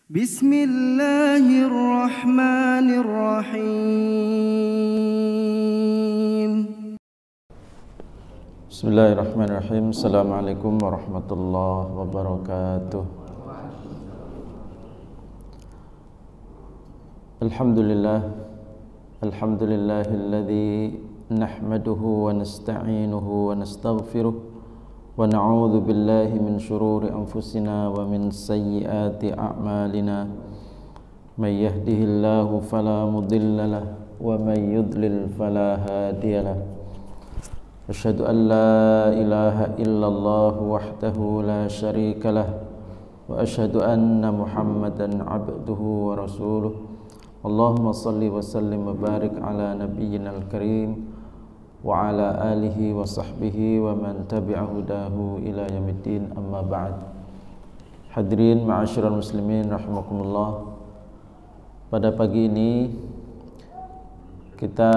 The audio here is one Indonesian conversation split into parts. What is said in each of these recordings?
Bismillahirrahmanirrahim. Bismillahirrahmanirrahim. Assalamualaikum warahmatullahi wabarakatuh. Alhamdulillahilladzi nahmaduhu wa nasta'inuhu wa nastaghfiruh wa na'udzu billahi min shururi anfusina wa min sayyiati a'malina. May yahdihillahu fala mudilla lahu wa may yudlil fala hadiya lahu. Asyhadu an la ilaha illallah wahdahu la syarika lah wa asyhadu anna Muhammadan abduhu wa rasuluh. Allahumma salli wa sallim wa barik ala nabiyyina al-karim wa ala alihi wa sahbihi wa man tabi'a hudahu ila yaumiddin, amma ba'd. Hadirin ma'asyiral muslimin rahimakumullah. Pada pagi ini kita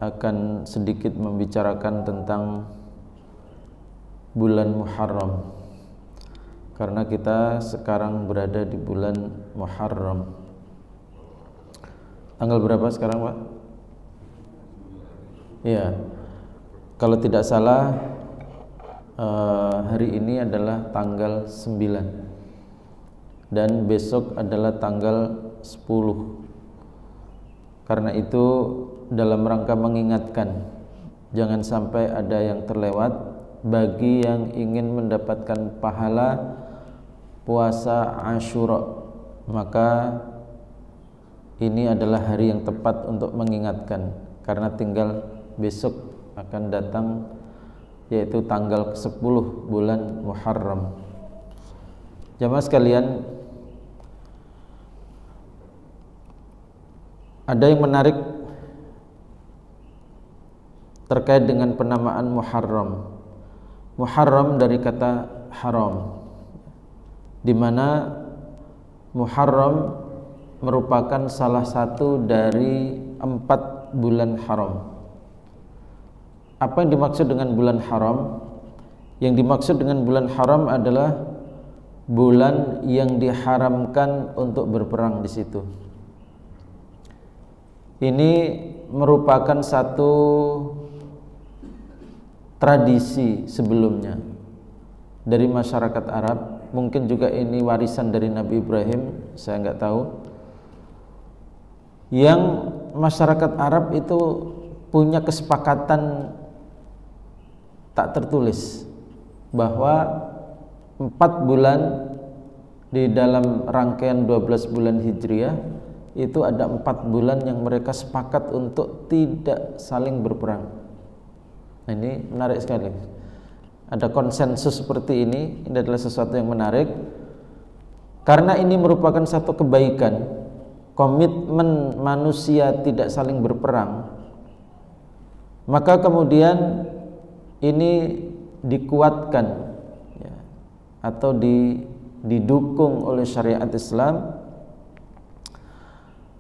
akan sedikit membicarakan tentang bulan Muharram, karena kita sekarang berada di bulan Muharram. Tanggal berapa sekarang, Pak? Ya, kalau tidak salah hari ini adalah tanggal 9 dan besok adalah tanggal 10. Karena itu dalam rangka mengingatkan jangan sampai ada yang terlewat bagi yang ingin mendapatkan pahala puasa Asyura, maka ini adalah hari yang tepat untuk mengingatkan, karena tinggal besok akan datang, yaitu tanggal ke-10 bulan Muharram. Jamaah sekalian, ada yang menarik terkait dengan penamaan Muharram. Muharram dari kata haram, di mana Muharram merupakan salah satu dari 4 bulan haram. Apa yang dimaksud dengan bulan haram? Yang dimaksud dengan bulan haram adalah bulan yang diharamkan untuk berperang di situ. Ini merupakan satu tradisi sebelumnya dari masyarakat Arab. Mungkin juga ini warisan dari Nabi Ibrahim, saya nggak tahu. Yang masyarakat Arab itu punya kesepakatan tak tertulis bahwa 4 bulan di dalam rangkaian 12 bulan Hijriah itu ada 4 bulan yang mereka sepakat untuk tidak saling berperang. Nah, ini menarik sekali. Ada konsensus seperti ini adalah sesuatu yang menarik, karena ini merupakan satu kebaikan, komitmen manusia tidak saling berperang. Maka kemudian ini dikuatkan ya, atau didukung oleh syariat Islam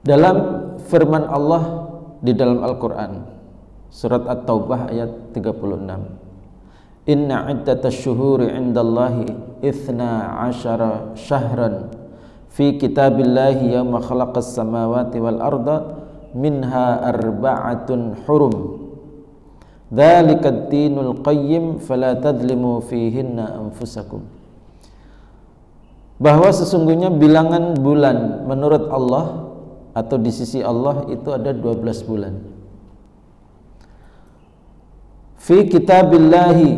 dalam firman Allah di dalam Al-Quran, surat At-Taubah ayat 36. Inna iddatash syuhuri indallahi 12 syahran fi kitabillahi yawma khalaqas samawati wal arda minha arba'atun hurum dzalikad dinul qayyim fala tadlimu fihinna anfusakum. Bahwa sesungguhnya bilangan bulan menurut Allah atau di sisi Allah itu ada 12 bulan. Fi kitabillahi,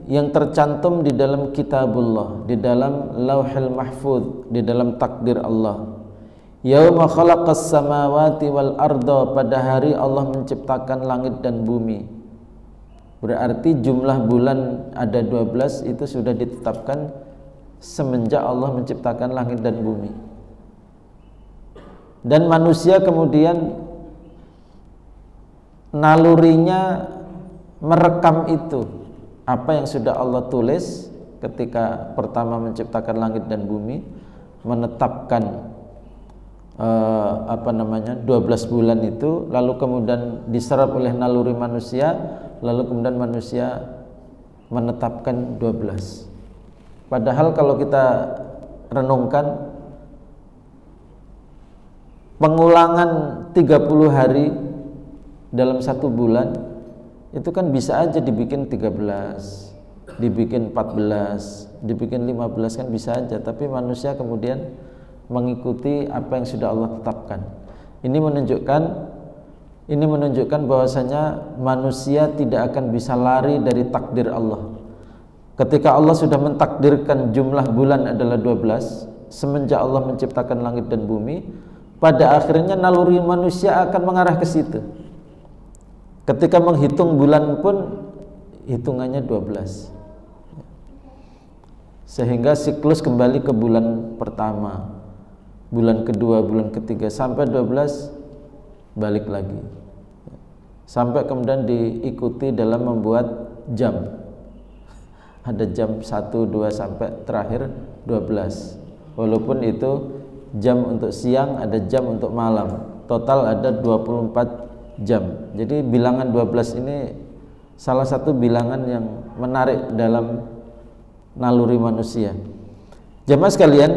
yang tercantum di dalam kitabullah, di dalam lauhil mahfuz, di dalam takdir Allah. Yauma khalaqas samawati wal arda, pada hari Allah menciptakan langit dan bumi. Berarti jumlah bulan ada 12 itu sudah ditetapkan semenjak Allah menciptakan langit dan bumi. Dan manusia kemudian nalurinya merekam itu, apa yang sudah Allah tulis ketika pertama menciptakan langit dan bumi, menetapkan 12 bulan itu, lalu kemudian diserap oleh naluri manusia, lalu kemudian manusia menetapkan 12. Padahal kalau kita renungkan, pengulangan 30 hari dalam satu bulan itu kan bisa aja dibikin 13, dibikin 14, dibikin 15 kan bisa aja, tapi manusia kemudian mengikuti apa yang sudah Allah tetapkan. Ini menunjukkan bahwasanya manusia tidak akan bisa lari dari takdir Allah. Ketika Allah sudah mentakdirkan jumlah bulan adalah 12, semenjak Allah menciptakan langit dan bumi, pada akhirnya naluri manusia akan mengarah ke situ. Ketika menghitung bulan pun hitungannya 12. Sehingga siklus kembali ke bulan pertama, bulan kedua, bulan ketiga, sampai 12 balik lagi. Sampai kemudian diikuti dalam membuat jam. Ada jam 1, 2 sampai terakhir 12. Walaupun itu jam untuk siang, ada jam untuk malam. Total ada 24 jam. Jadi bilangan 12 ini salah satu bilangan yang menarik dalam naluri manusia. Jamaah sekalian,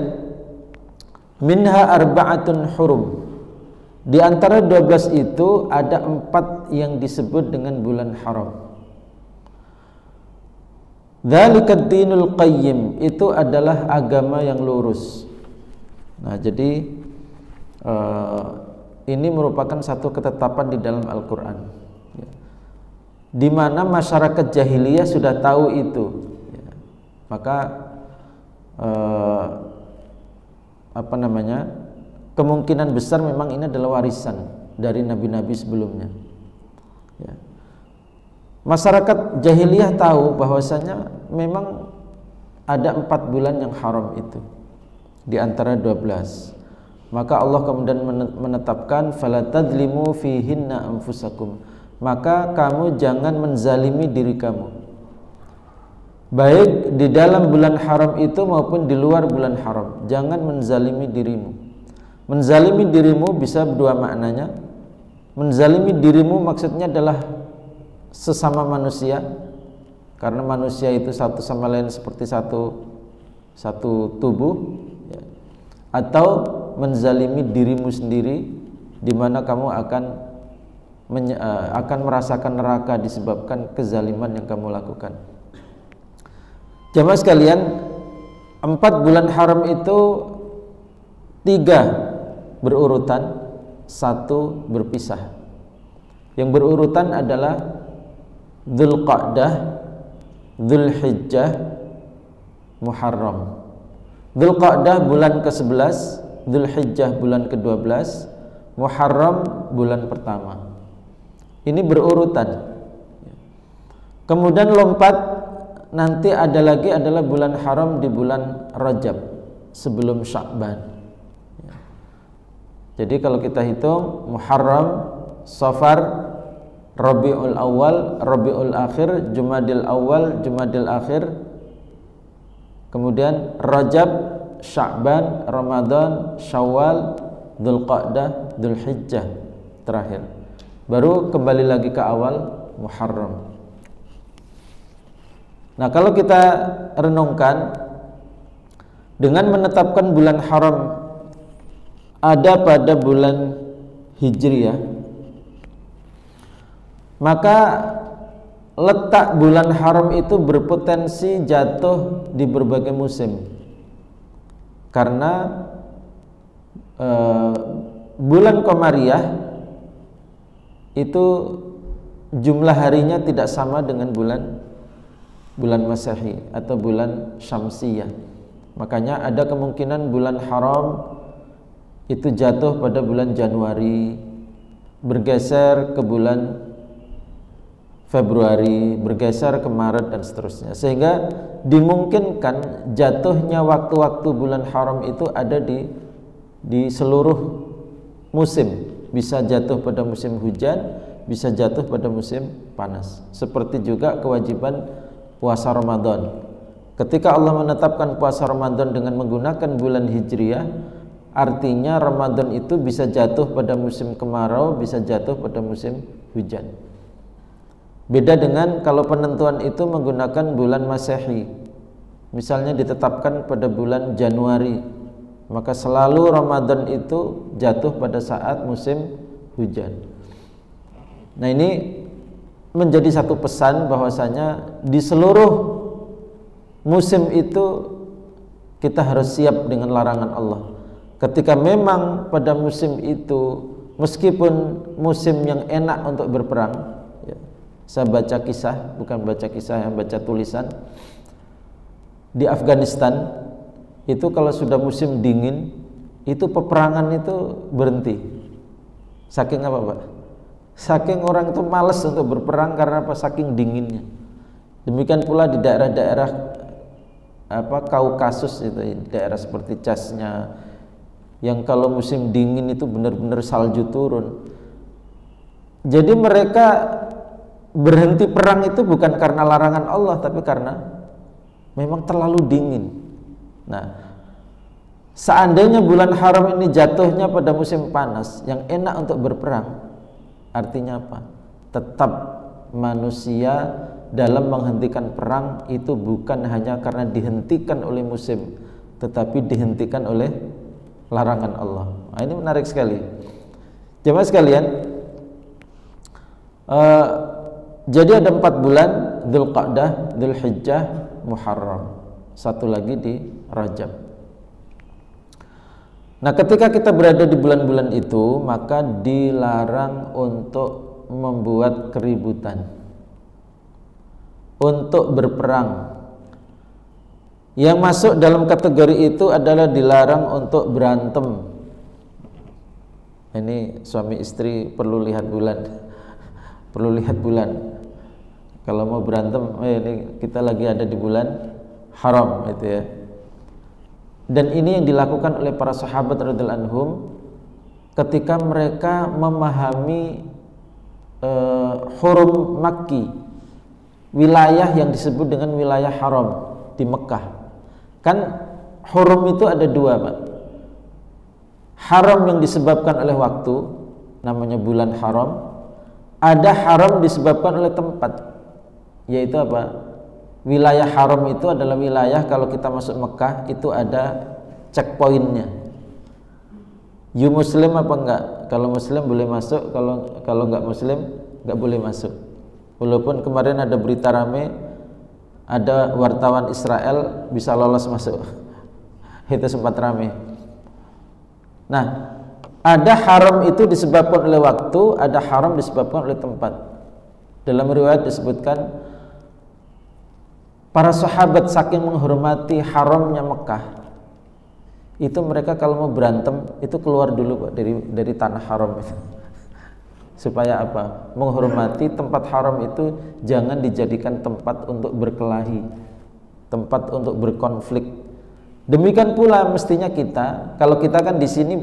minha arba'atun hurum. Di antara 12 itu ada 4 yang disebut dengan bulan haram. Dzalikad dinul qayyim, itu adalah agama yang lurus. Nah, jadi ini merupakan satu ketetapan di dalam Al-Qur'an, ya, di mana masyarakat jahiliyah sudah tahu itu, ya. Maka kemungkinan besar memang ini adalah warisan dari nabi-nabi sebelumnya, ya. Masyarakat jahiliyah tahu bahwasanya memang ada 4 bulan yang haram itu di antara 12. Maka Allah kemudian menetapkan fala tadzlimu fihinna anfusakum. Maka kamu jangan menzalimi diri kamu, baik di dalam bulan haram itu maupun di luar bulan haram. Jangan menzalimi dirimu. Menzalimi dirimu bisa dua maknanya. Menzalimi dirimu maksudnya adalah sesama manusia, karena manusia itu satu sama lain seperti satu tubuh, ya. Atau menzalimi dirimu sendiri, di mana kamu akan merasakan neraka disebabkan kezaliman yang kamu lakukan. Jamaah sekalian, 4 bulan haram itu 3 berurutan, 1 berpisah. Yang berurutan adalah Dzulqa'dah, Dzulhijjah, Muharram. Dzulqa'dah bulan ke-11, Dzulhijjah bulan ke-12, Muharram bulan pertama. Ini berurutan. Kemudian lompat, nanti ada lagi adalah bulan haram di bulan Rajab sebelum Sya'ban. Jadi kalau kita hitung Muharram, Safar, Rabiul Awal, Rabiul Akhir, Jumadil Awal, Jumadil Akhir, kemudian Rajab, Sya'ban, Ramadan, Syawal, Dzulqa'dah, Dzulhijjah terakhir. Baru kembali lagi ke awal Muharram. Nah, kalau kita renungkan, dengan menetapkan bulan haram ada pada bulan Hijriyah, maka letak bulan haram itu berpotensi jatuh di berbagai musim. Karena bulan Qamariyah itu jumlah harinya tidak sama dengan bulan Masehi atau bulan Syamsiyah. Makanya ada kemungkinan bulan haram itu jatuh pada bulan Januari, bergeser ke bulan Februari, bergeser ke Maret dan seterusnya. Sehingga dimungkinkan jatuhnya waktu-waktu bulan haram itu ada di seluruh musim. Bisa jatuh pada musim hujan, bisa jatuh pada musim panas. Seperti juga kewajiban puasa Ramadan. Ketika Allah menetapkan puasa Ramadan dengan menggunakan bulan Hijriyah, artinya Ramadan itu bisa jatuh pada musim kemarau, bisa jatuh pada musim hujan. Beda dengan kalau penentuan itu menggunakan bulan Masehi. Misalnya ditetapkan pada bulan Januari, maka selalu Ramadan itu jatuh pada saat musim hujan. Nah, ini menjadi satu pesan bahwasanya di seluruh musim itu kita harus siap dengan larangan Allah. Ketika memang pada musim itu, meskipun musim yang enak untuk berperang, ya, saya baca kisah, bukan baca kisah, yang baca tulisan di Afghanistan itu kalau sudah musim dingin itu peperangan itu berhenti. Saking apa, Pak? Saking orang itu malas untuk berperang karena apa? Saking dinginnya. Demikian pula di daerah-daerah Kaukasus itu, daerah seperti Chechnya, yang kalau musim dingin itu benar-benar salju turun. Jadi mereka berhenti perang itu bukan karena larangan Allah, tapi karena memang terlalu dingin. Nah, seandainya bulan haram ini jatuhnya pada musim panas yang enak untuk berperang, artinya apa? Tetap manusia dalam menghentikan perang itu bukan hanya karena dihentikan oleh musim, tetapi dihentikan oleh larangan Allah. Nah, ini menarik sekali. Jemaah sekalian, jadi ada 4 bulan, Dzulqa'dah, Dzulhijjah, Muharram, satu lagi di Rajab. Nah, ketika kita berada di bulan-bulan itu, maka dilarang untuk membuat keributan, untuk berperang. Yang masuk dalam kategori itu adalah dilarang untuk berantem. Ini suami istri perlu lihat bulan. Perlu lihat bulan. Kalau mau berantem, ini kita lagi ada di bulan haram itu ya. Dan ini yang dilakukan oleh para sahabat radhiyallahu anhum ketika mereka memahami hurum Makki, wilayah yang disebut dengan wilayah haram di Mekah. Kan hurum itu ada 2, Pak. Haram yang disebabkan oleh waktu, namanya bulan haram. Ada haram disebabkan oleh tempat, yaitu apa? Wilayah haram itu adalah wilayah kalau kita masuk Mekah itu ada checkpointnya. You Muslim apa enggak? Kalau Muslim boleh masuk, kalau enggak Muslim enggak boleh masuk. Walaupun kemarin ada berita rame, ada wartawan Israel bisa lolos masuk. Itu sempat rame. Nah, ada haram itu disebabkan oleh waktu, ada haram disebabkan oleh tempat. Dalam riwayat disebutkan para sahabat saking menghormati haramnya Mekah, itu mereka kalau mau berantem itu keluar dulu, Pak, dari tanah haram itu. Supaya apa? Menghormati tempat haram itu jangan dijadikan tempat untuk berkelahi, tempat untuk berkonflik. Demikian pula mestinya kita, kalau kita kan di sini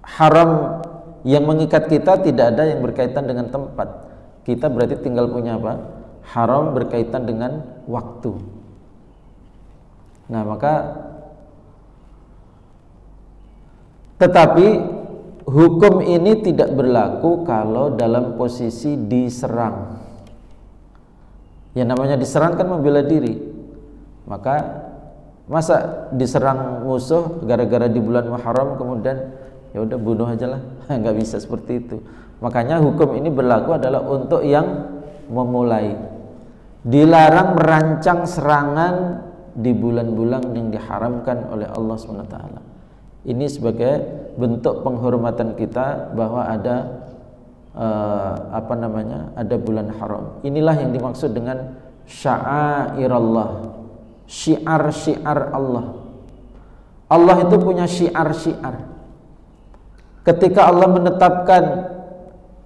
haram yang mengikat kita tidak ada yang berkaitan dengan tempat. Kita berarti tinggal punya apa? Haram berkaitan dengan waktu. Nah, maka tetapi hukum ini tidak berlaku kalau dalam posisi diserang. Yang namanya diserang kan membela diri. Maka masa diserang musuh gara-gara di bulan Muharram kemudian ya udah bunuh aja lah? Nggak bisa seperti itu. Makanya hukum ini berlaku adalah untuk yang memulai. Dilarang merancang serangan di bulan-bulan yang diharamkan oleh Allah SWT. Ini sebagai bentuk penghormatan kita bahwa ada ada bulan haram. Inilah yang dimaksud dengan sya'airallah, syiar-syiar Allah. Allah itu punya syiar-syiar. Ketika Allah menetapkan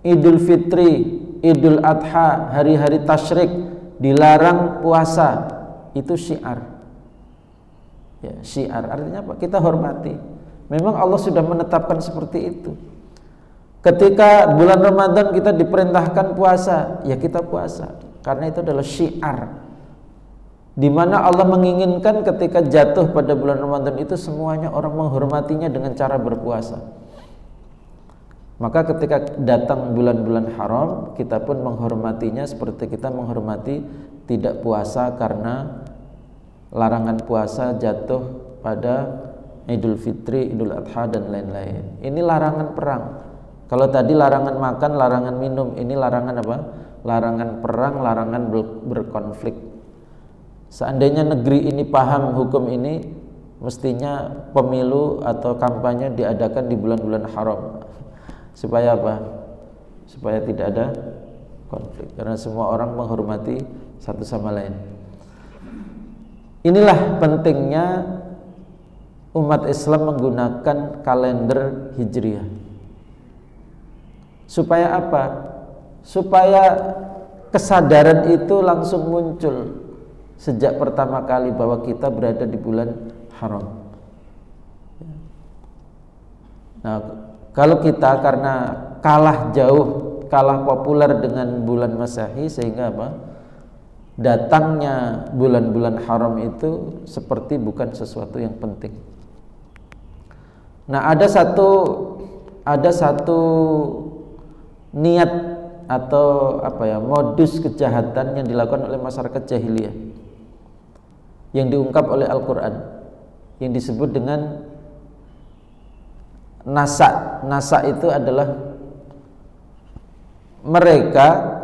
Idul Fitri, Idul Adha, hari-hari tasyrik, dilarang puasa, itu syiar. Ya, syiar artinya apa? Kita hormati. Memang Allah sudah menetapkan seperti itu. Ketika bulan Ramadan kita diperintahkan puasa, ya kita puasa karena itu adalah syiar. Di mana Allah menginginkan ketika jatuh pada bulan Ramadan itu semuanya orang menghormatinya dengan cara berpuasa. Maka ketika datang bulan-bulan haram, kita pun menghormatinya seperti kita menghormati tidak puasa karena larangan puasa jatuh pada Idul Fitri, Idul Adha dan lain-lain. Ini larangan perang. Kalau tadi larangan makan, larangan minum, ini larangan apa? Larangan perang, larangan berkonflik. Seandainya negeri ini paham hukum ini, mestinya pemilu atau kampanye diadakan di bulan-bulan haram. Supaya apa? Supaya tidak ada konflik, karena semua orang menghormati satu sama lain. Inilah pentingnya umat Islam menggunakan kalender Hijriah. Supaya apa? Supaya kesadaran itu langsung muncul sejak pertama kali bahwa kita berada di bulan haram. Nah, kalau kita karena kalah jauh, kalah populer dengan bulan Masehi, sehingga apa? Datangnya bulan-bulan haram itu seperti bukan sesuatu yang penting. Nah, ada satu niat atau modus kejahatan yang dilakukan oleh masyarakat jahiliyah yang diungkap oleh Al-Quran, yang disebut dengan nasa. Nasa itu adalah mereka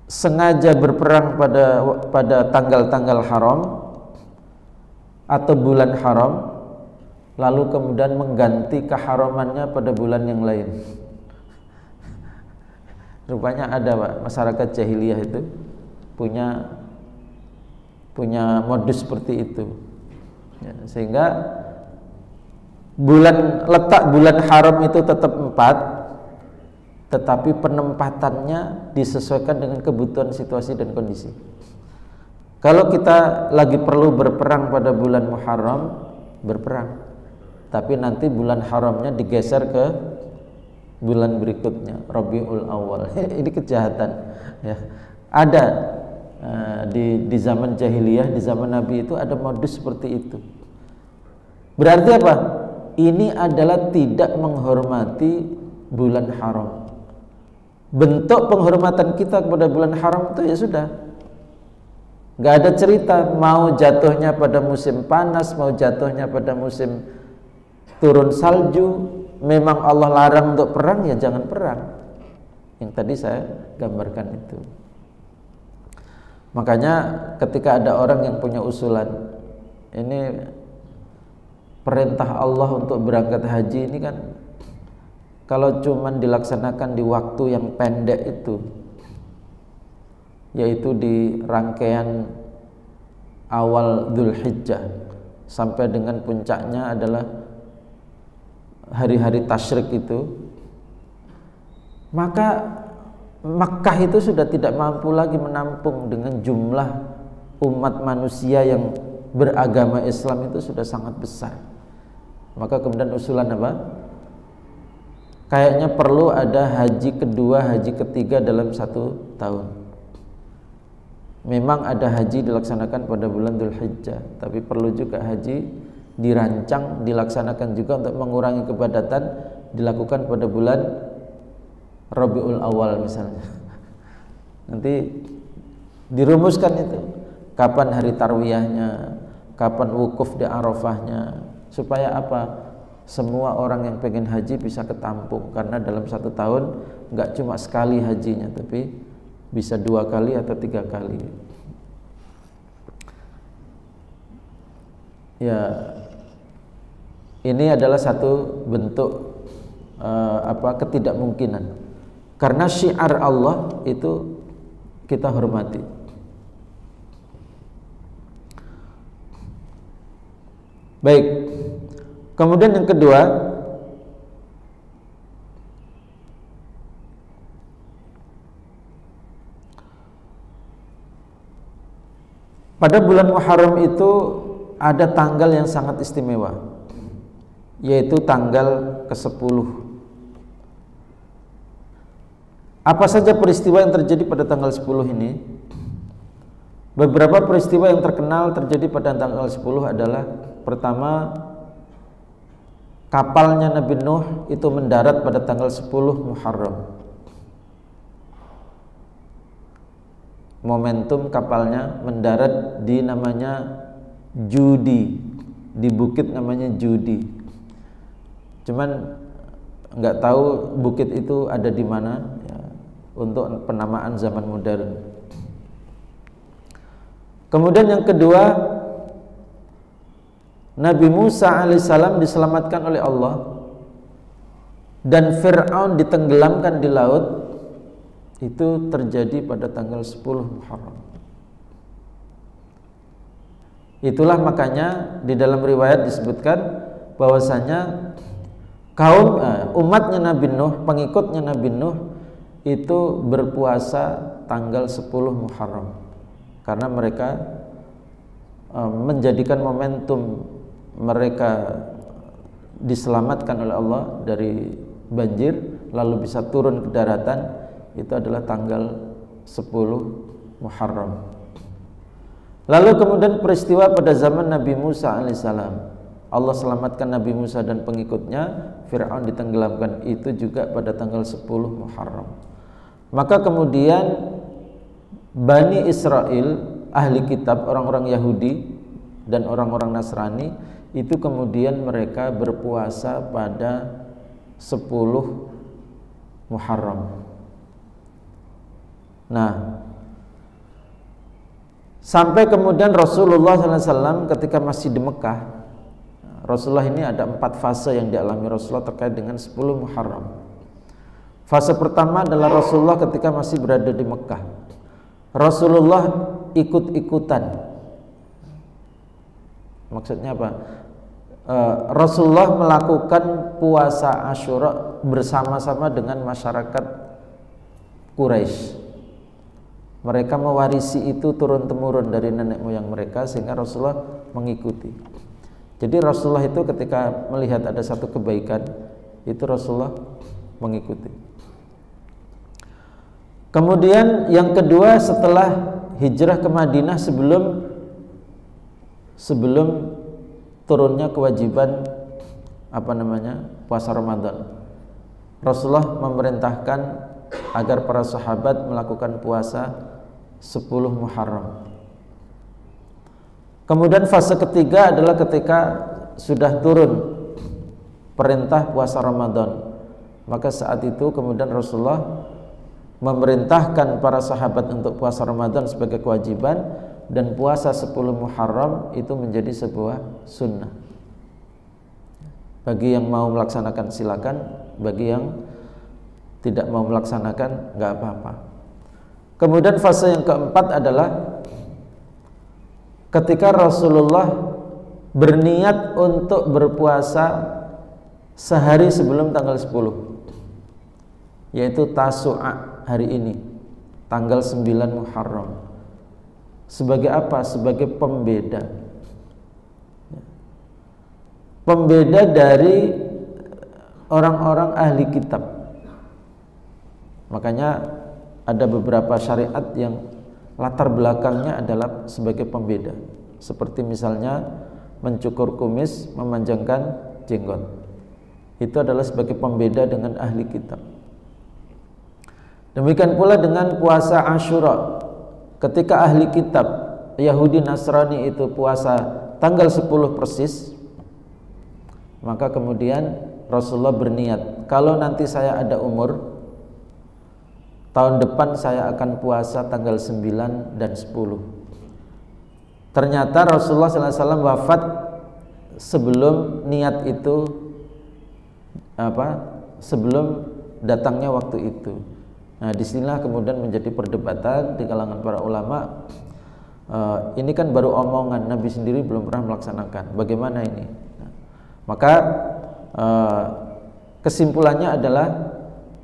sengaja berperang pada tanggal-tanggal haram atau bulan haram, lalu kemudian mengganti keharamannya pada bulan yang lain. Rupanya ada, Pak, masyarakat jahiliyah itu punya modus seperti itu, ya, sehingga letak bulan haram itu tetap 4, tetapi penempatannya disesuaikan dengan kebutuhan situasi dan kondisi. Kalau kita lagi perlu berperang pada bulan Muharram, berperang, tapi nanti bulan haramnya digeser ke bulan berikutnya, Rabiul Awal. Ini kejahatan, ya. Ada di zaman jahiliyah, di zaman Nabi itu ada modus seperti itu. Berarti apa? Ini adalah tidak menghormati bulan haram. Bentuk penghormatan kita kepada bulan haram itu ya sudah, nggak ada cerita mau jatuhnya pada musim panas, mau jatuhnya pada musim turun salju. Memang Allah larang untuk perang, ya jangan perang. Yang tadi saya gambarkan itu. Makanya ketika ada orang yang punya usulan, ini perintah Allah untuk berangkat haji ini kan kalau cuman dilaksanakan di waktu yang pendek itu, yaitu di rangkaian awal Dzulhijjah sampai dengan puncaknya adalah hari-hari tasyrik itu, maka Makkah itu sudah tidak mampu lagi menampung dengan jumlah umat manusia yang beragama Islam itu sudah sangat besar. Maka kemudian usulan apa? Kayaknya perlu ada haji kedua, haji ketiga dalam 1 tahun. Memang ada haji dilaksanakan pada bulan Dzulhijjah, tapi perlu juga haji dirancang, dilaksanakan juga untuk mengurangi kepadatan, dilakukan pada bulan Rabiul Awal misalnya. Nanti dirumuskan itu, kapan hari tarwiyahnya, kapan wukuf di Arafahnya, supaya apa? Semua orang yang pengen haji bisa ketampung, karena dalam 1 tahun nggak cuma sekali hajinya, tapi bisa 2 kali atau 3 kali. Ya, ini adalah satu bentuk ketidakmungkinan. Karena syiar Allah itu kita hormati. Baik. Kemudian yang kedua, pada bulan Muharram itu ada tanggal yang sangat istimewa, yaitu tanggal ke-10. Apa saja peristiwa yang terjadi pada tanggal 10 ini? Beberapa peristiwa yang terkenal terjadi pada tanggal 10 adalah, pertama, kapalnya Nabi Nuh itu mendarat pada tanggal 10 Muharram. Momentum kapalnya mendarat di namanya Judi. di bukit namanya Judi. Cuman nggak tahu bukit itu ada di mana ya, untuk penamaan zaman modern. Kemudian yang kedua, Nabi Musa alaihissalam diselamatkan oleh Allah dan Fir'aun ditenggelamkan di laut. Itu terjadi pada tanggal 10 Muharram. Itulah makanya di dalam riwayat disebutkan bahwasanya kaum umatnya Nabi Nuh, pengikutnya Nabi Nuh itu berpuasa tanggal 10 Muharram karena mereka menjadikan momentum mereka diselamatkan oleh Allah dari banjir lalu bisa turun ke daratan, itu adalah tanggal 10 Muharram. Lalu kemudian peristiwa pada zaman Nabi Musa alaihissalam, Allah selamatkan Nabi Musa dan pengikutnya, Fir'aun ditenggelamkan, itu juga pada tanggal 10 Muharram. Maka kemudian Bani Israel, ahli kitab, orang-orang Yahudi dan orang-orang Nasrani, itu kemudian mereka berpuasa pada 10 Muharram. Nah, sampai kemudian Rasulullah SAW ketika masih di Mekah, Rasulullah ini ada 4 fase yang dialami Rasulullah terkait dengan 10 Muharram. Fase pertama adalah Rasulullah ketika masih berada di Mekah. Rasulullah ikut-ikutan. Maksudnya apa? Rasulullah melakukan puasa Asyura bersama-sama dengan masyarakat Quraisy. Mereka mewarisi itu turun-temurun dari nenek moyang mereka sehingga Rasulullah mengikuti. Jadi Rasulullah itu ketika melihat ada satu kebaikan, itu Rasulullah mengikuti. Kemudian yang kedua, setelah hijrah ke Madinah, sebelum turunnya kewajiban puasa Ramadan, Rasulullah memerintahkan agar para sahabat melakukan puasa 10 Muharram. Kemudian fase ketiga adalah ketika sudah turun perintah puasa Ramadan, maka saat itu kemudian Rasulullah memerintahkan para sahabat untuk puasa Ramadan sebagai kewajiban, dan puasa 10 Muharram itu menjadi sebuah sunnah. Bagi yang mau melaksanakan silakan, bagi yang tidak mau melaksanakan nggak apa-apa. Kemudian fase yang keempat adalah ketika Rasulullah berniat untuk berpuasa sehari sebelum tanggal 10, yaitu Tasu'a, hari ini tanggal 9 Muharram. Sebagai apa? Sebagai pembeda. Pembeda dari orang-orang ahli kitab. Makanya ada beberapa syariat yang latar belakangnya adalah sebagai pembeda. Seperti misalnya mencukur kumis, memanjangkan jenggot. Itu adalah sebagai pembeda dengan ahli kitab. Demikian pula dengan puasa Asyura. Ketika ahli kitab Yahudi Nasrani itu puasa tanggal 10 persis, maka kemudian Rasulullah berniat, kalau nanti saya ada umur, tahun depan saya akan puasa tanggal 9 dan 10. Ternyata Rasulullah SAW wafat sebelum niat itu sebelum datangnya waktu itu. Nah, disinilah kemudian menjadi perdebatan di kalangan para ulama. Ini kan baru omongan, Nabi sendiri belum pernah melaksanakan. Bagaimana ini? Nah, maka kesimpulannya adalah,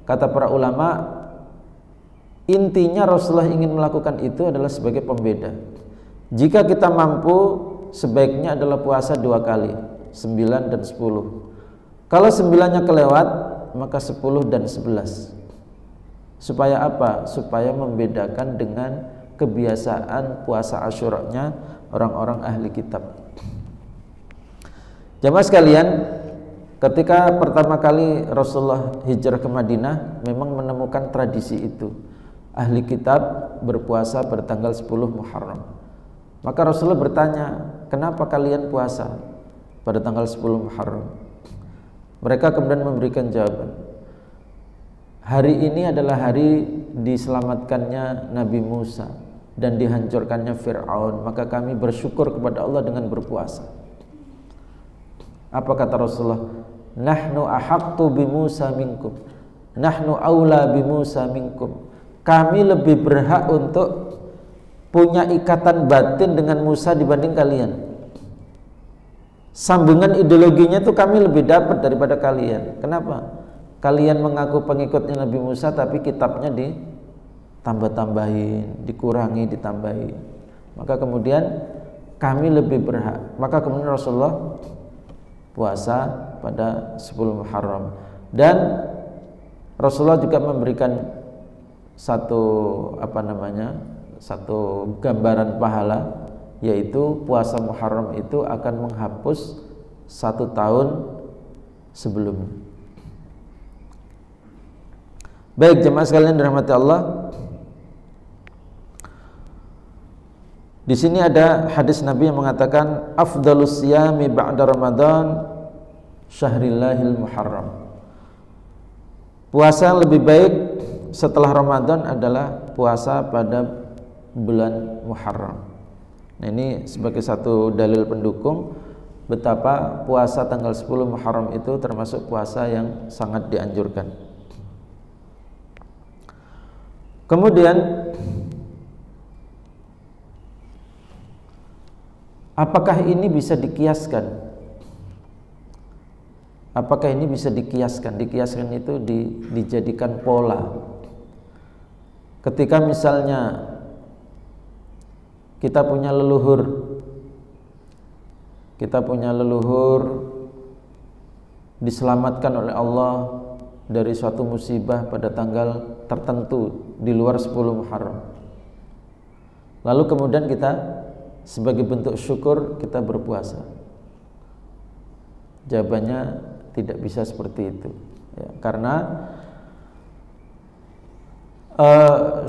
kata para ulama, intinya Rasulullah ingin melakukan itu adalah sebagai pembeda. Jika kita mampu, sebaiknya adalah puasa 2 kali, 9 dan 10. Kalau 9-nya kelewat, maka 10 dan 11. Supaya apa? Supaya membedakan dengan kebiasaan puasa Asyura-nya orang-orang ahli kitab. Jamaah sekalian, ketika pertama kali Rasulullah hijrah ke Madinah, memang menemukan tradisi itu. Ahli kitab berpuasa pada tanggal 10 Muharram. Maka Rasulullah bertanya, kenapa kalian puasa? pada tanggal 10 Muharram. Mereka kemudian memberikan jawaban. Hari ini adalah hari diselamatkannya Nabi Musa dan dihancurkannya Fir'aun, maka kami bersyukur kepada Allah dengan berpuasa. Apa kata Rasulullah? Nahnu ahaqqu bi Musa minkum, nahnu aula bi Musa minkum. Kami lebih berhak untuk punya ikatan batin dengan Musa dibanding kalian. Sambungan ideologinya itu kami lebih dapat daripada kalian. Kenapa? Kalian mengaku pengikutnya Nabi Musa tapi kitabnya ditambah-tambahin, dikurangi, ditambahin. Maka kemudian kami lebih berhak. Maka kemudian Rasulullah puasa pada 10 Muharram. Dan Rasulullah juga memberikan satu gambaran pahala, yaitu puasa Muharram itu akan menghapus 1 tahun sebelumnya. Baik jemaah sekalian dirahmati Allah. Di sini ada hadis Nabi yang mengatakan afdhalus siyami ba'da Ramadan syahrillahil Muharram. Puasa yang lebih baik setelah Ramadan adalah puasa pada bulan Muharram. Nah, ini sebagai satu dalil pendukung betapa puasa tanggal 10 Muharram itu termasuk puasa yang sangat dianjurkan. Kemudian apakah ini bisa dikiaskan? Apakah ini bisa dikiaskan? Dikiaskan itu dijadikan pola. Ketika misalnya kita punya leluhur diselamatkan oleh Allah dari suatu musibah pada tanggal tertentu di luar 10 Muharram. Lalu kemudian kita sebagai bentuk syukur kita berpuasa. Jawabannya tidak bisa seperti itu ya, karena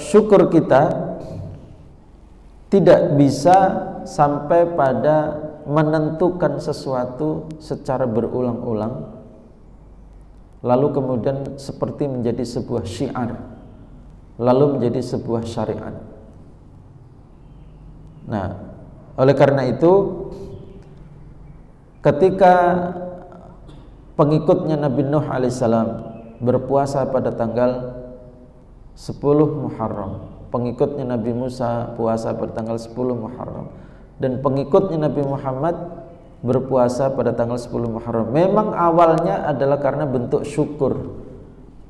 syukur kita tidak bisa sampai pada menentukan sesuatu secara berulang-ulang lalu kemudian seperti menjadi sebuah syiar, lalu menjadi sebuah syariat. Nah, oleh karena itu ketika pengikutnya Nabi Nuh alaihissalam berpuasa pada tanggal 10 Muharram, pengikutnya Nabi Musa puasa pada tanggal 10 Muharram, dan pengikutnya Nabi Muhammad berpuasa pada tanggal 10 Muharram. Memang awalnya adalah karena bentuk syukur,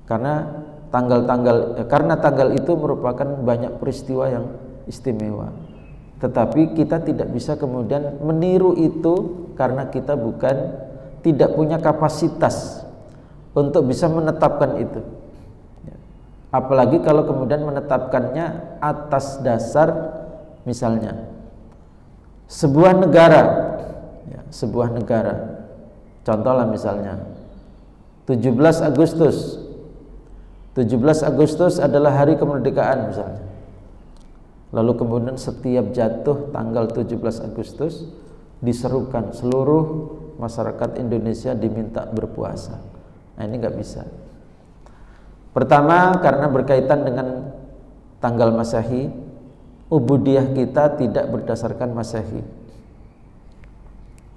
karena tanggal itu merupakan banyak peristiwa yang istimewa. Tetapi kita tidak bisa kemudian meniru itu karena kita tidak punya kapasitas untuk bisa menetapkan itu. Apalagi kalau kemudian menetapkannya atas dasar misalnya sebuah negara, contohlah misalnya 17 Agustus adalah hari kemerdekaan misalnya. Lalu kemudian setiap jatuh tanggal 17 Agustus diserukan seluruh masyarakat Indonesia diminta berpuasa. Nah, ini nggak bisa. Pertama, karena berkaitan dengan tanggal Masehi, ubudiyah kita tidak berdasarkan Masehi.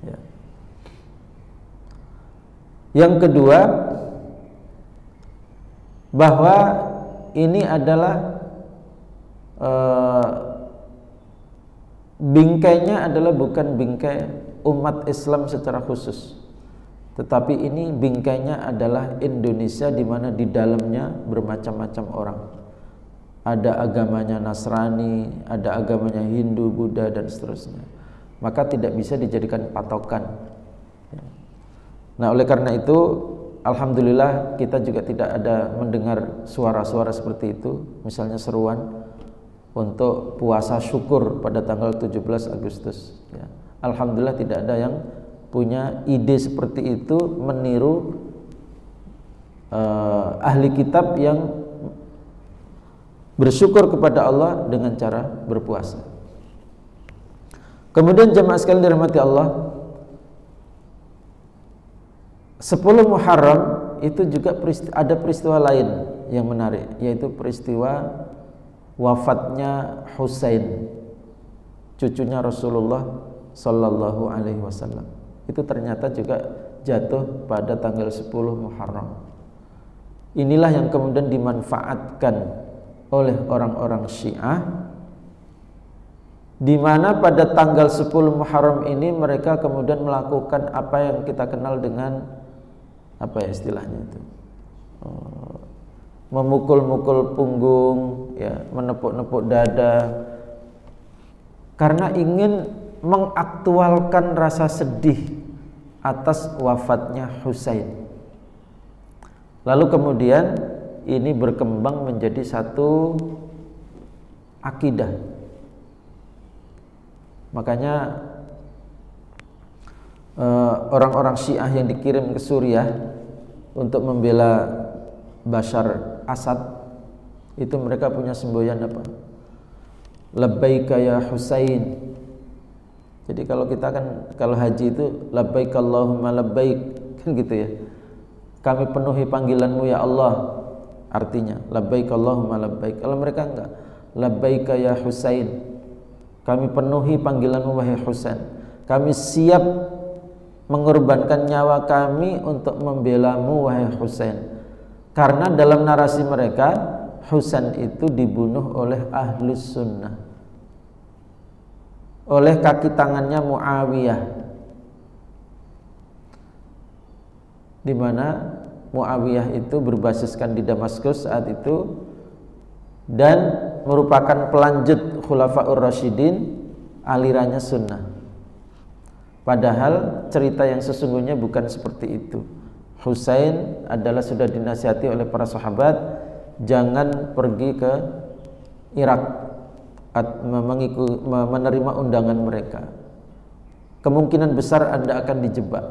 Ya. Yang kedua, bahwa ini adalah bingkainya adalah bukan bingkai umat Islam secara khusus, tetapi ini bingkainya adalah Indonesia, di mana di dalamnya bermacam-macam orang. Ada agamanya Nasrani, ada agamanya Hindu, Buddha, dan seterusnya. Maka tidak bisa dijadikan patokan. Nah, oleh karena itu, alhamdulillah kita juga tidak ada mendengar suara-suara seperti itu, misalnya seruan untuk puasa syukur pada tanggal 17 Agustus. Ya. Alhamdulillah tidak ada yang punya ide seperti itu meniru ahli kitab yang bersyukur kepada Allah dengan cara berpuasa. Kemudian jemaah sekalian dirahmati Allah, 10 Muharram itu juga ada peristiwa lain yang menarik, yaitu peristiwa wafatnya Husain, cucunya Rasulullah Sallallahu Alaihi Wasallam. Itu ternyata juga jatuh pada tanggal 10 Muharram. Inilah yang kemudian dimanfaatkan oleh orang-orang Syiah, di mana pada tanggal 10 Muharram ini mereka kemudian melakukan apa yang kita kenal dengan apa ya istilahnya itu, memukul-mukul punggung, ya, menepuk-nepuk dada, karena ingin mengaktualkan rasa sedih atas wafatnya Husain. Lalu kemudian ini berkembang menjadi satu akidah. Makanya orang-orang Syiah yang dikirim ke Suriah untuk membela Bashar Assad, itu mereka punya semboyan apa? Labbaika ya Husain. Jadi kalau kita kan kalau haji itu labbaik Allahumma labbaik, kan gitu ya. Kami penuhi panggilanmu ya Allah. Artinya labbaik Allahumma labbaik. Kalau mereka enggak, labbaika ya Husain. Kami penuhi panggilanmu wahai Husain. Kami siap mengorbankan nyawa kami untuk membelamu wahai Husain. Karena dalam narasi mereka Husain itu dibunuh oleh Ahlus Sunnah, oleh kaki tangannya Muawiyah, di mana Muawiyah itu berbasiskan di Damaskus saat itu dan merupakan pelanjut Khulafaur Rasyidin, alirannya Sunnah. Padahal cerita yang sesungguhnya bukan seperti itu. Husain adalah sudah dinasihati oleh para sahabat, jangan pergi ke Irak menerima undangan mereka. Kemungkinan besar Anda akan dijebak.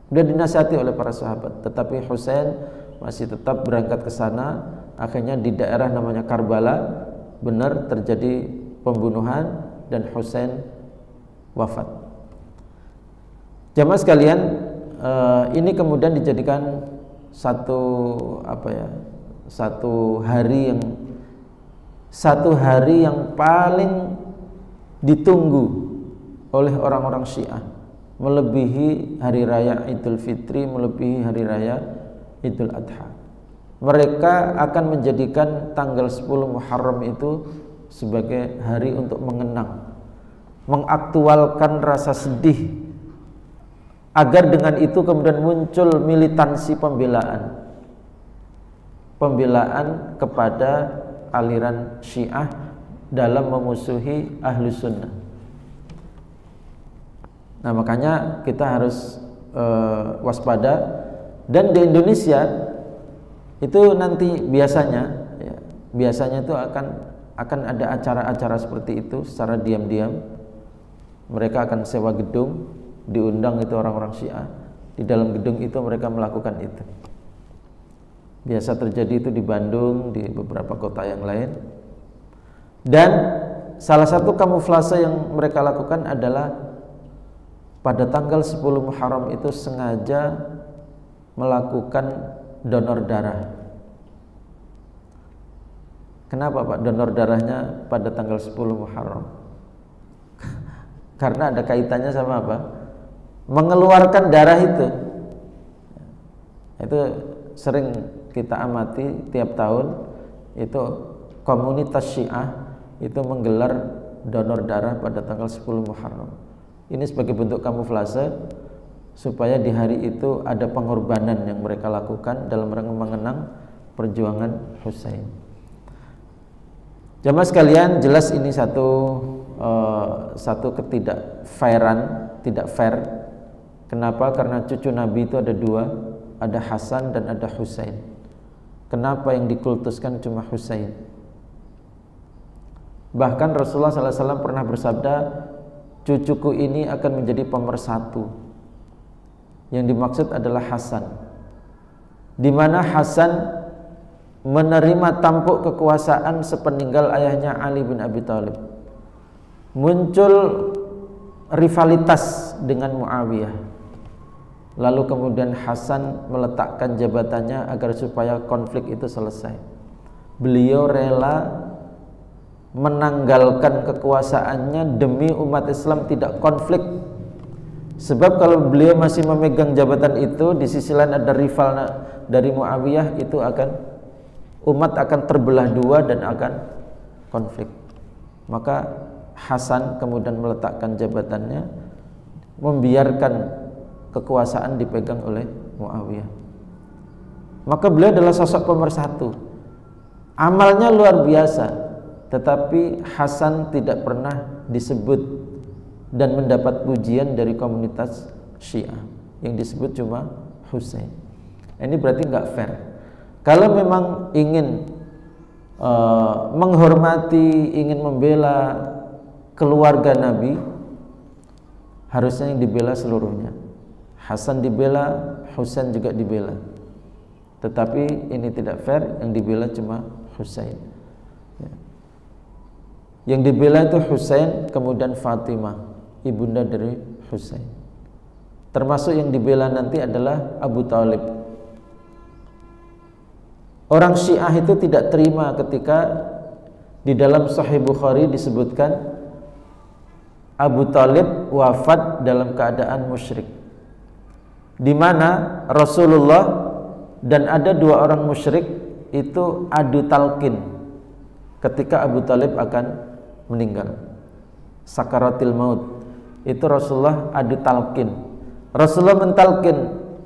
Sudah dinasihati oleh para sahabat, tetapi Husain masih tetap berangkat ke sana. Akhirnya di daerah namanya Karbala benar terjadi pembunuhan dan Husain wafat. Jamaah sekalian, ini kemudian dijadikan satu hari yang paling ditunggu oleh orang-orang Syiah, melebihi hari raya Idul Fitri, melebihi hari raya Idul Adha. Mereka akan menjadikan tanggal 10 Muharram itu sebagai hari untuk mengenang, mengaktualkan rasa sedih, agar dengan itu kemudian muncul militansi pembelaan kepada aliran Syiah dalam memusuhi Ahlus Sunnah. Nah, makanya kita harus waspada. Dan di Indonesia itu nanti biasanya itu akan ada acara-acara seperti itu secara diam-diam. Mereka akan sewa gedung, diundang itu orang-orang Syiah. Di dalam gedung itu mereka melakukan itu. Biasa terjadi itu di Bandung, di beberapa kota yang lain. Dan salah satu kamuflase yang mereka lakukan adalah pada tanggal 10 Muharram itu sengaja melakukan donor darah. Kenapa Pak donor darahnya pada tanggal 10 Muharram? Karena ada kaitannya sama apa? Mengeluarkan darah itu. Itu sering kita amati tiap tahun, itu komunitas Syiah itu menggelar donor darah pada tanggal 10 Muharram. Ini sebagai bentuk kamuflase supaya di hari itu ada pengorbanan yang mereka lakukan dalam rangka mengenang perjuangan Husain. Jamaah sekalian, jelas ini satu ketidakfairan, tidak fair. Kenapa? Karena cucu Nabi itu ada dua, ada Hasan dan ada Husain. Kenapa yang dikultuskan cuma Husain? Bahkan Rasulullah SAW pernah bersabda, cucuku ini akan menjadi pemersatu. Yang dimaksud adalah Hasan, di mana Hasan menerima tampuk kekuasaan sepeninggal ayahnya Ali bin Abi Thalib. Muncul rivalitas dengan Muawiyah. lalu kemudian Hasan meletakkan jabatannya agar supaya konflik itu selesai. Beliau rela menanggalkan kekuasaannya demi umat Islam tidak konflik. Sebab kalau beliau masih memegang jabatan itu, di sisi lain ada rival dari Muawiyah, itu umat akan terbelah dua dan akan konflik. Maka Hasan kemudian meletakkan jabatannya, membiarkan kekuasaan dipegang oleh Muawiyah. Maka beliau adalah sosok pemersatu. Amalnya luar biasa, tetapi Hasan tidak pernah disebut dan mendapat pujian dari komunitas Syiah. Yang disebut cuma Husain. Ini berarti nggak fair. Kalau memang ingin menghormati, ingin membela keluarga Nabi, harusnya yang dibela seluruhnya. Hasan dibela, Husain juga dibela. Tetapi ini tidak fair, yang dibela cuma Husain. Yang dibela itu Husain, kemudian Fatimah, ibunda dari Husain. Termasuk yang dibela nanti adalah Abu Thalib. Orang Syiah itu tidak terima ketika di dalam Sahih Bukhari disebutkan Abu Thalib wafat dalam keadaan musyrik, di mana Rasulullah dan ada dua orang musyrik itu adu talqin ketika Abu Thalib akan meninggal, sakaratil maut. Itu Rasulullah adu talqin. Rasulullah mentalqin,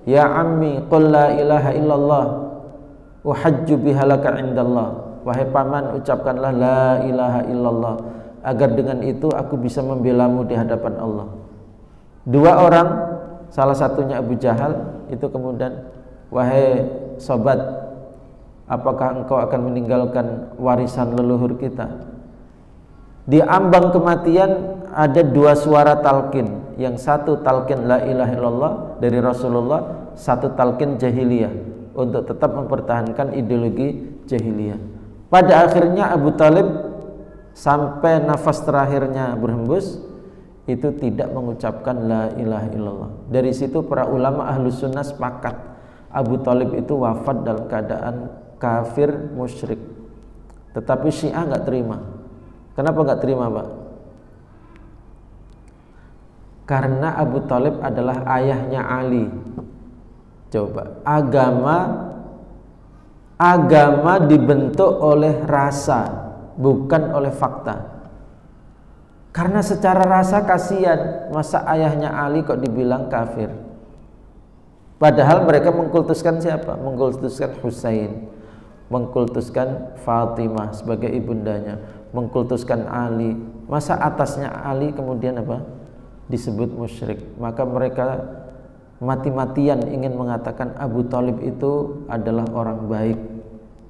ya ammi qul la ilaha illallah uhajju bihalaka indallah. Wahai paman, ucapkanlah la ilaha illallah, agar dengan itu aku bisa membelamu di hadapan Allah. Dua orang, salah satunya Abu Jahal, itu kemudian, wahai sobat, apakah engkau akan meninggalkan warisan leluhur kita? Di ambang kematian ada dua suara talqin. Yang satu talqin la ilaha illallah dari Rasulullah, satu talqin jahiliyah untuk tetap mempertahankan ideologi jahiliyah. Pada akhirnya Abu Thalib sampai nafas terakhirnya berhembus itu tidak mengucapkan la ilaha illallah. Dari situ para ulama ahlu sunnah sepakat Abu Thalib itu wafat dalam keadaan kafir musyrik. Tetapi Syiah nggak terima. Kenapa nggak terima, Pak? Karena Abu Thalib adalah ayahnya Ali. Coba, agama dibentuk oleh rasa, bukan oleh fakta. Karena secara rasa kasihan, masa ayahnya Ali kok dibilang kafir? Padahal mereka mengkultuskan siapa? Mengkultuskan Husain, mengkultuskan Fatimah sebagai ibundanya, mengkultuskan Ali. Masa atasnya Ali kemudian apa? Disebut musyrik. Maka mereka mati-matian ingin mengatakan Abu Thalib itu adalah orang baik,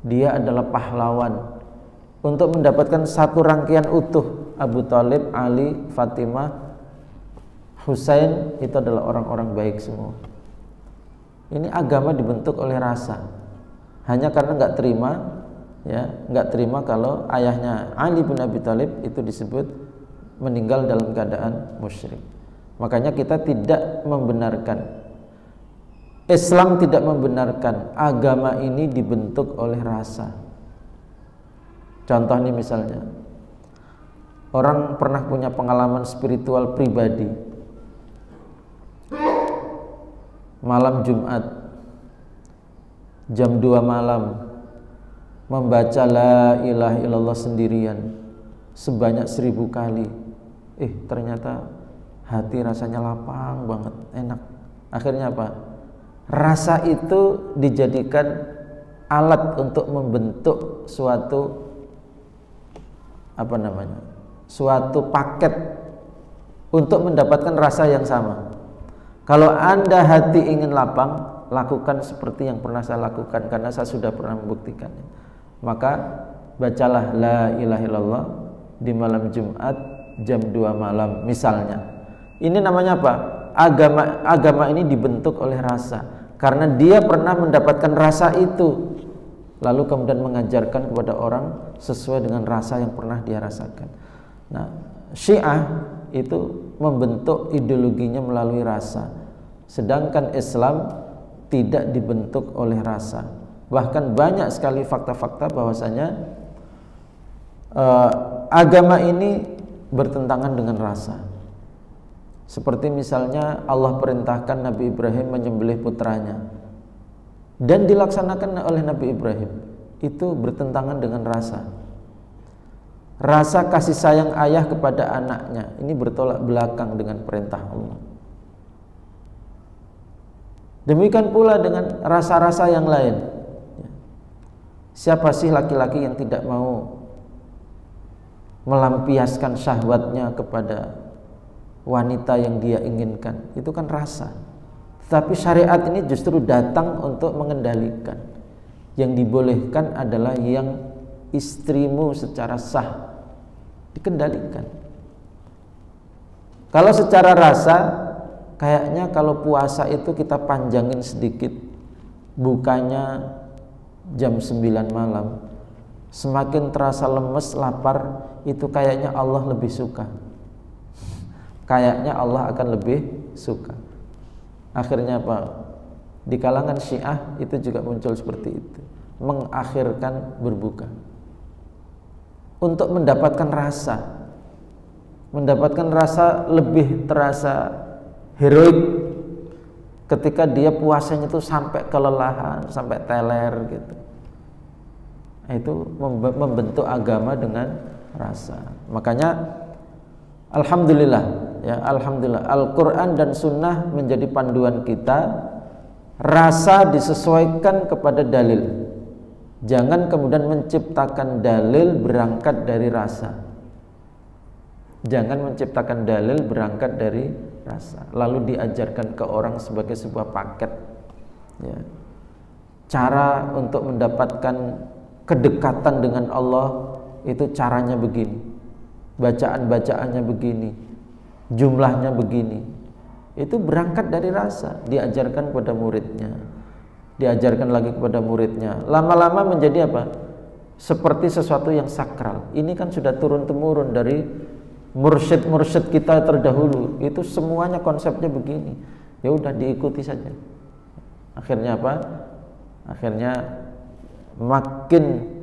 dia adalah pahlawan. Untuk mendapatkan satu rangkaian utuh, Abu Thalib, Ali, Fatimah, Husain itu adalah orang-orang baik semua. Ini agama dibentuk oleh rasa. Hanya karena nggak terima, ya, nggak terima kalau ayahnya Ali bin Abi Thalib itu disebut meninggal dalam keadaan musyrik. Makanya kita tidak membenarkan, Islam tidak membenarkan agama ini dibentuk oleh rasa. Contoh nih misalnya, orang pernah punya pengalaman spiritual pribadi. Malam Jumat jam 2 malam membaca la ilaha illallah sendirian sebanyak 1000 kali. Ternyata hati rasanya lapang banget, enak. Akhirnya apa? Rasa itu dijadikan alat untuk membentuk suatu suatu paket untuk mendapatkan rasa yang sama. Kalau Anda hati ingin lapang, lakukan seperti yang pernah saya lakukan karena saya sudah pernah membuktikannya. Maka bacalah la ilaha illallah di malam Jumat jam 2 malam misalnya. Ini namanya apa? Agama ini dibentuk oleh rasa. Karena dia pernah mendapatkan rasa itu, lalu kemudian mengajarkan kepada orang sesuai dengan rasa yang pernah dia rasakan. Nah, Syiah itu membentuk ideologinya melalui rasa. Sedangkan Islam tidak dibentuk oleh rasa. Bahkan banyak sekali fakta-fakta bahwasanya agama ini bertentangan dengan rasa. Seperti misalnya Allah perintahkan Nabi Ibrahim menyembelih putranya dan dilaksanakan oleh Nabi Ibrahim, itu bertentangan dengan rasa. Rasa kasih sayang ayah kepada anaknya ini bertolak belakang dengan perintah Allah. Demikian pula dengan rasa-rasa yang lain. Siapa sih laki-laki yang tidak mau melampiaskan syahwatnya kepada wanita yang dia inginkan? Itu kan rasa. Tetapi syariat ini justru datang untuk mengendalikan. Yang dibolehkan adalah yang istrimu secara sah, dikendalikan. Kalau secara rasa, kayaknya kalau puasa itu kita panjangin sedikit, bukanya jam 9 malam, semakin terasa lemes, lapar, itu kayaknya Allah lebih suka. Kayaknya Allah akan lebih suka. Akhirnya apa? Di kalangan Syiah itu juga muncul seperti itu, mengakhirkan berbuka untuk mendapatkan rasa lebih terasa heroik ketika dia puasanya itu sampai kelelahan, sampai teler gitu. Itu membentuk agama dengan rasa. Makanya alhamdulillah ya, alhamdulillah Al-Qur'an dan Sunnah menjadi panduan kita. Rasa disesuaikan kepada dalil. Jangan kemudian menciptakan dalil berangkat dari rasa. Jangan menciptakan dalil berangkat dari rasa, lalu diajarkan ke orang sebagai sebuah paket ya. Cara untuk mendapatkan kedekatan dengan Allah itu caranya begini, bacaan-bacaannya begini, jumlahnya begini. Itu berangkat dari rasa, diajarkan kepada muridnya, diajarkan lagi kepada muridnya. Lama-lama menjadi apa? Seperti sesuatu yang sakral. Ini kan sudah turun-temurun dari mursyid-mursyid kita terdahulu. Itu semuanya konsepnya begini. Ya udah diikuti saja. Akhirnya apa? Akhirnya makin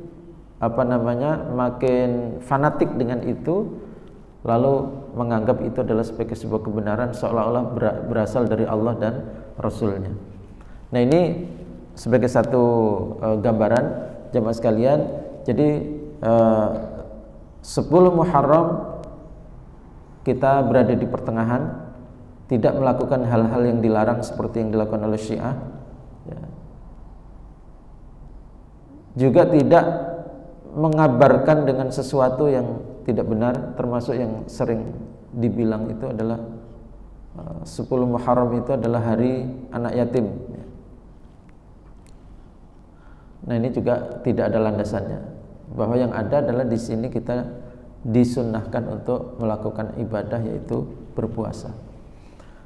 makin fanatik dengan itu, lalu menganggap itu adalah sebagai sebuah kebenaran seolah-olah berasal dari Allah dan Rasulnya. Nah, ini sebagai satu gambaran jamaah sekalian. Jadi 10 Muharram kita berada di pertengahan, tidak melakukan hal-hal yang dilarang seperti yang dilakukan oleh Syiah ya. Juga tidak mengabarkan dengan sesuatu yang tidak benar, termasuk yang sering dibilang itu adalah 10 Muharram itu adalah hari anak yatim. Nah, ini juga tidak ada landasannya. Bahwa yang ada adalah di sini kita disunnahkan untuk melakukan ibadah, yaitu berpuasa.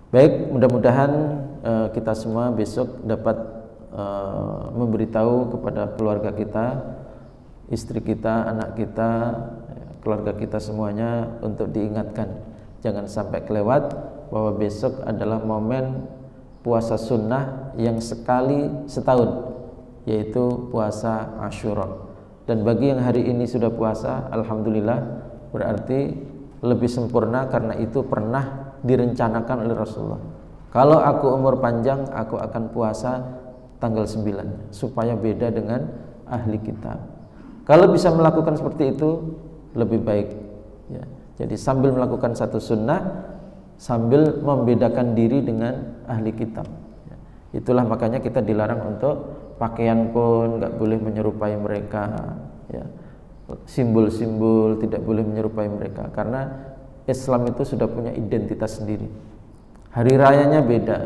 Baik, mudah-mudahan kita semua besok dapat memberitahu kepada keluarga kita, istri kita, anak kita, keluarga kita semuanya untuk diingatkan, jangan sampai kelewat bahwa besok adalah momen puasa sunnah yang sekali setahun, yaitu puasa Asyura. Dan bagi yang hari ini sudah puasa, alhamdulillah, berarti lebih sempurna karena itu pernah direncanakan oleh Rasulullah. Kalau aku umur panjang, aku akan puasa tanggal 9 supaya beda dengan ahli kitab. Kalau bisa melakukan seperti itu lebih baik ya. Jadi sambil melakukan satu sunnah, sambil membedakan diri dengan ahli kitab ya. Itulah makanya kita dilarang untuk pakaian pun nggak boleh menyerupai mereka ya. Simbol-simbol tidak boleh menyerupai mereka, karena Islam itu sudah punya identitas sendiri. Hari rayanya beda.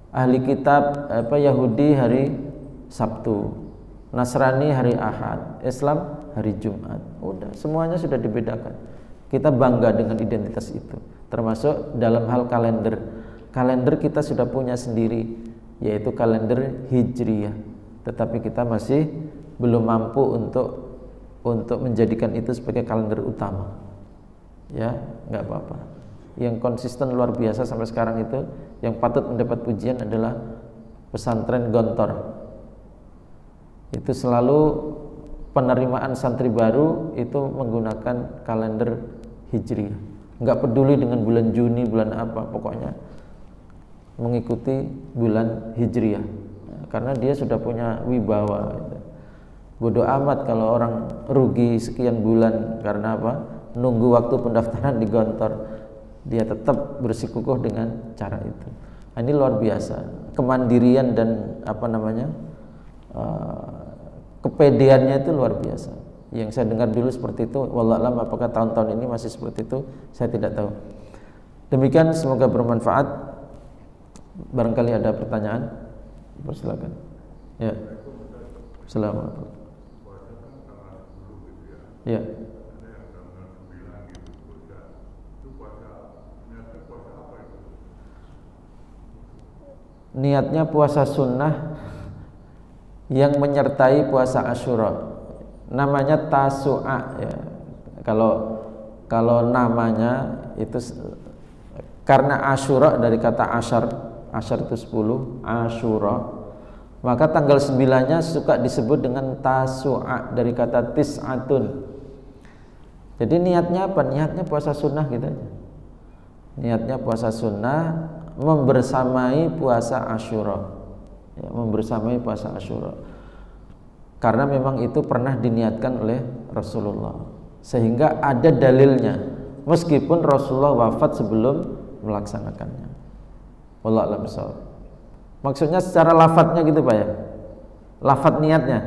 Ahli kitab Yahudi hari Sabtu, Nasrani hari Ahad, Islam hari Jumat. Udah, semuanya sudah dibedakan. Kita bangga dengan identitas itu. Termasuk dalam hal kalender. Kalender kita sudah punya sendiri, yaitu kalender Hijriyah. Tetapi kita masih belum mampu untuk menjadikan itu sebagai kalender utama. Ya, nggak apa-apa. Yang konsisten luar biasa sampai sekarang itu Yang patut mendapat pujian adalah pesantren Gontor. Itu selalu penerimaan santri baru itu menggunakan kalender Hijriah. Enggak peduli dengan bulan Juni, bulan apa, pokoknya mengikuti bulan Hijriah. Karena dia sudah punya wibawa. Bodoh amat kalau orang rugi sekian bulan karena apa? Nunggu waktu pendaftaran di Gontor. Dia tetap bersikukuh dengan cara itu. Nah, ini luar biasa. Kemandirian dan kepedeannya itu luar biasa. Yang saya dengar dulu seperti itu. Wallahu a'lam, apakah tahun-tahun ini masih seperti itu? Saya tidak tahu. Demikian, semoga bermanfaat. Barangkali ada pertanyaan? Silakan. Ya. Assalamualaikum. Ya. Niatnya puasa sunnah yang menyertai puasa Asyura. Namanya Tasu'a ya. Kalau namanya itu karena Asyura dari kata asyar itu 10, Asyura. Maka tanggal 9-nya suka disebut dengan Tasu'a dari kata tis'atun. Jadi niatnya apa? Niatnya puasa sunnah gitu aja. Niatnya puasa sunnah membersamai puasa Asyura. Ya, membersamai puasa Asyura. Karena memang itu pernah diniatkan oleh Rasulullah. Sehingga ada dalilnya. Meskipun Rasulullah wafat sebelum melaksanakannya. Wallahu a'lam bishawab. Maksudnya secara lafadznya gitu Pak ya. Lafadz niatnya.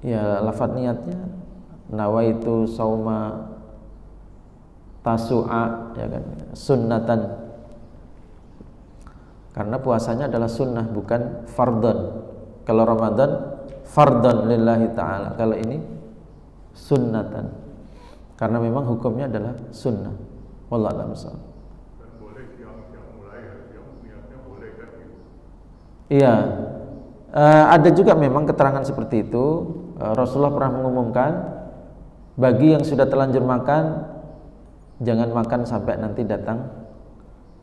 Ya, lafadz niatnya nawaitu sauma tasu'a ya kan, sunnatan. Karena puasanya adalah sunnah bukan fardhon. Kalau Ramadan fardhon lillahi ta'ala. Kalau ini sunnatan. Karena memang hukumnya adalah sunnah. Wallahu a'lam bishawab. Iya, ada juga memang keterangan seperti itu. Rasulullah pernah mengumumkan bagi yang sudah terlanjur makan jangan makan sampai nanti datang.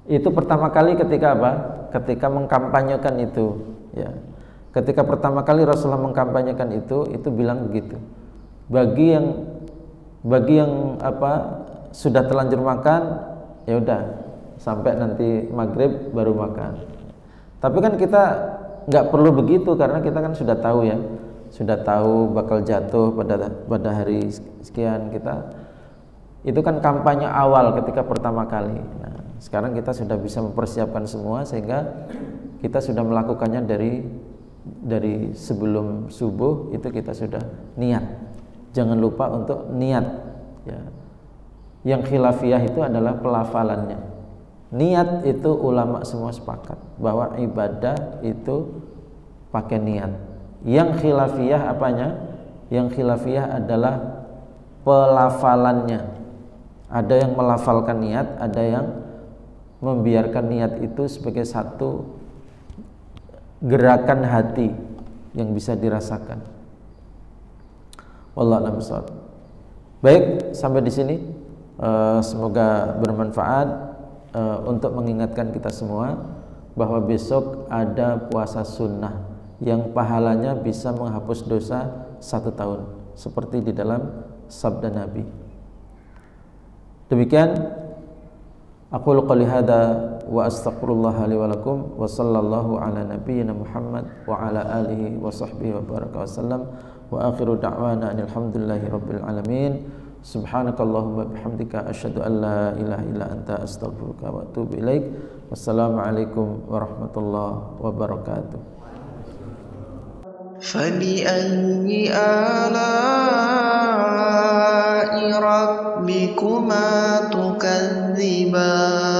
Itu pertama kali ketika apa? Ketika mengkampanyekan itu. Ya, ketika pertama kali Rasulullah mengkampanyekan itu bilang begitu. Bagi yang sudah terlanjur makan, ya udah sampai nanti maghrib baru makan. Tapi kan kita nggak perlu begitu karena kita kan sudah tahu ya, sudah tahu bakal jatuh pada hari sekian. Itu kan kampanye awal ketika pertama kali. Nah, sekarang kita sudah bisa mempersiapkan semua sehingga kita sudah melakukannya dari sebelum subuh itu kita sudah niat. Jangan lupa untuk niat. Ya. Yang khilafiyah itu adalah pelafalannya. Niat itu ulama semua sepakat bahwa ibadah itu pakai niat. Yang khilafiyah apanya? Yang khilafiyah adalah pelafalannya. Ada yang melafalkan niat, ada yang membiarkan niat itu sebagai satu gerakan hati yang bisa dirasakan. Wallahu a'lam bishawab. Baik, sampai di sini. Semoga bermanfaat. Untuk mengingatkan kita semua bahwa besok ada puasa sunnah yang pahalanya bisa menghapus dosa 1 tahun seperti di dalam sabda Nabi. Demikian aqulu qouli hadza wa astaghfirullah li wa lakum wa sallallahu ala nabiyyina Muhammad wa ala alihi wa sahbihi wa baraka wasallam wa akhiru da'wana alhamdulillahi rabbil alamin. Subhanakallahumma bihamdika asyhadu an la ilaha illa anta astaghfiruka wa atubu ilaik. Wassalamualaikum warahmatullahi wabarakatuh. فبأي آلاء ربكما تكذبان